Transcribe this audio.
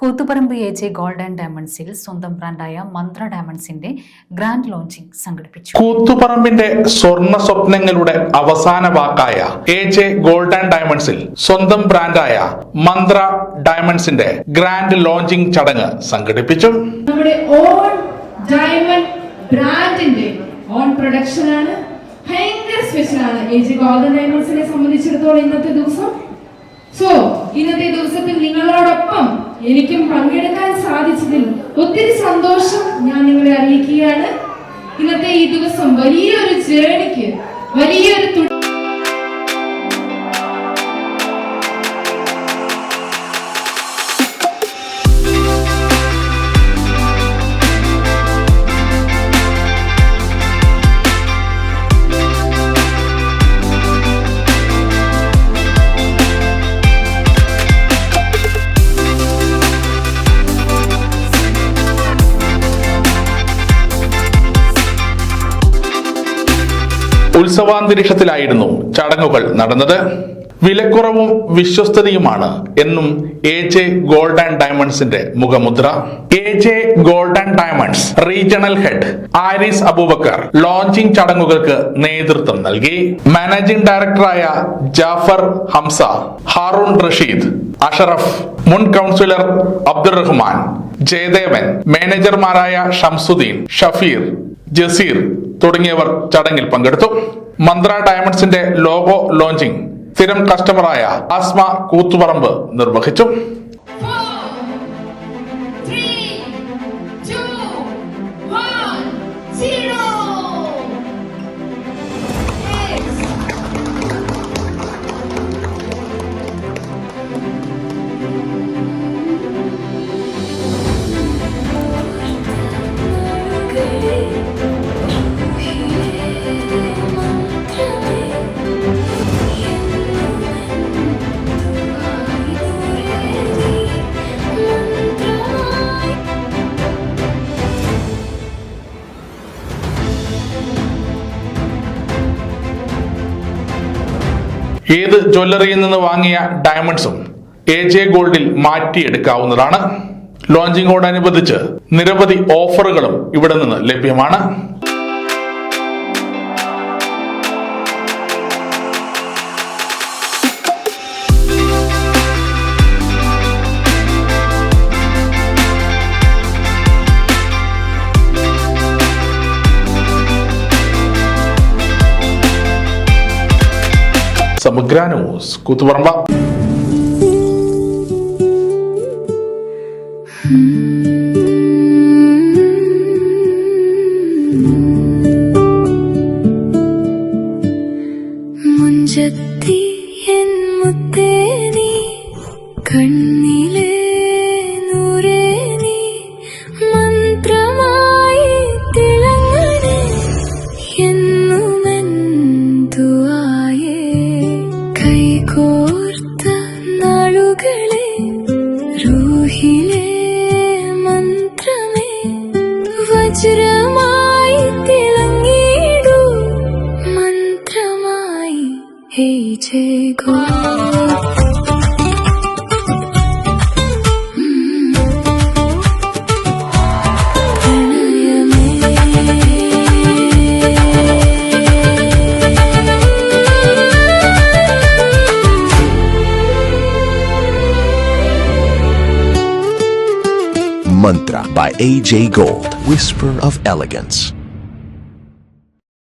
Koothuparamba AJ gold and ഡയമണ്ട്സിൽ സ്വന്തം ബ്രാൻഡായ മന്ത്ര ഡയമണ്ട്സിന്റെ grand launching സംഘടിപ്പിച്ചു. കൂത്തുപറമ്പിന്റെ സ്വർണ്ണ സ്വപ്നങ്ങളുടെ അവസാന വാക്കായ AJ ഗോൾഡ് ആൻഡ് ഡയമണ്ട്സിൽ സ്വന്തം ബ്രാൻഡായ മന്ത്ര ഡയമണ്ട്സിന്റെ ഗ്രാൻഡ് ലോഞ്ചിങ് ചടങ്ങ് സംഘടിപ്പിച്ചു. നമ്മുടെ ഓൺ ഡയമണ്ട് ബ്രാൻഡിന്റെ ഓൺ പ്രൊഡക്ഷൻ ആണ്. ഭയങ്കര സ്പെഷ്യൽ ആണ് AJ ഗോൾഡ് ആൻഡ് ഡയമണ്ട്സിനെ സംബന്ധിച്ചിടത്തോളം ഇന്നത്തെ ദിവസം. ഇന്നത്തെ ദിവസത്തിൽ നിങ്ങളോടൊപ്പം എനിക്കും പങ്കെടുക്കാൻ സാധിച്ചതിൽ ഒത്തിരി സന്തോഷം ഞാൻ നിങ്ങളെ അറിയിക്കുകയാണ്. ഇന്നത്തെ ഈ ദിവസം വലിയൊരു ജേണിക്ക് വലിയൊരു ഉത്സവാന്തരീക്ഷത്തിലായിരുന്നു ചടങ്ങുകൾ നടന്നത്. വിലക്കുറവും വിശ്വസ്തതയുമാണ് എന്നും AJ ഗോൾഡ് ആൻഡ് ഡയമണ്ട്സിന്റെ മുഖമുദ്ര. AJ gold and diamonds regional head Aris Abubakar launching ചടങ്ങുകൾക്ക് നേതൃത്വം നൽകി. മാനേജിംഗ് ഡയറക്ടറായ ജാഫർ ഹംസ, ഹാറൂൺ റഷീദ്, അഷറഫ്, മുൻ കൗൺസിലർ അബ്ദുറഹ്മാൻ, ജയദേവൻ, മാനേജർമാരായ ഷംസുദ്ദീൻ, ഷഫീർ, ജസീർ തുടങ്ങിയവർ ചടങ്ങിൽ പങ്കെടുത്ു. മന്ത്ര ഡയമണ്ട്സിന്റെ ലോഗോ ലോഞ്ചിങ് സ്ഥിരം കസ്റ്റമറായ ആസ്മ കൂത്തുപറമ്പ് നിർവഹിച്ചു. ഏത് ജ്വല്ലറിയിൽ നിന്ന് വാങ്ങിയ ഡയമണ്ട്സും AJ ഗോൾഡിൽ മാറ്റിയെടുക്കാവുന്നതാണ്. ലോഞ്ചിങ്ങോടനുബന്ധിച്ച് നിരവധി ഓഫറുകളും ഇവിടെ നിന്ന് ലഭ്യമാണ്. സമഗ്ര ന്യൂസ്, കൂത്തുപറമ്പ. മുഞ്ചത്തി എൻ മുത്തേ നീ കണ്ണിലെ നൂറേ നീ മന്ത്രമായി തിളങ്ങണേ എന്നുമെൻ ദുആയേ കൈകോർത്ത നാളുകളെ റൂഹിലെ മന്ത്രമേ വജ്രമായി തിളങ്ങിടൂ മന്ത്രമായി AJ gold. Mantra by AJ Gold, Whisper of Elegance.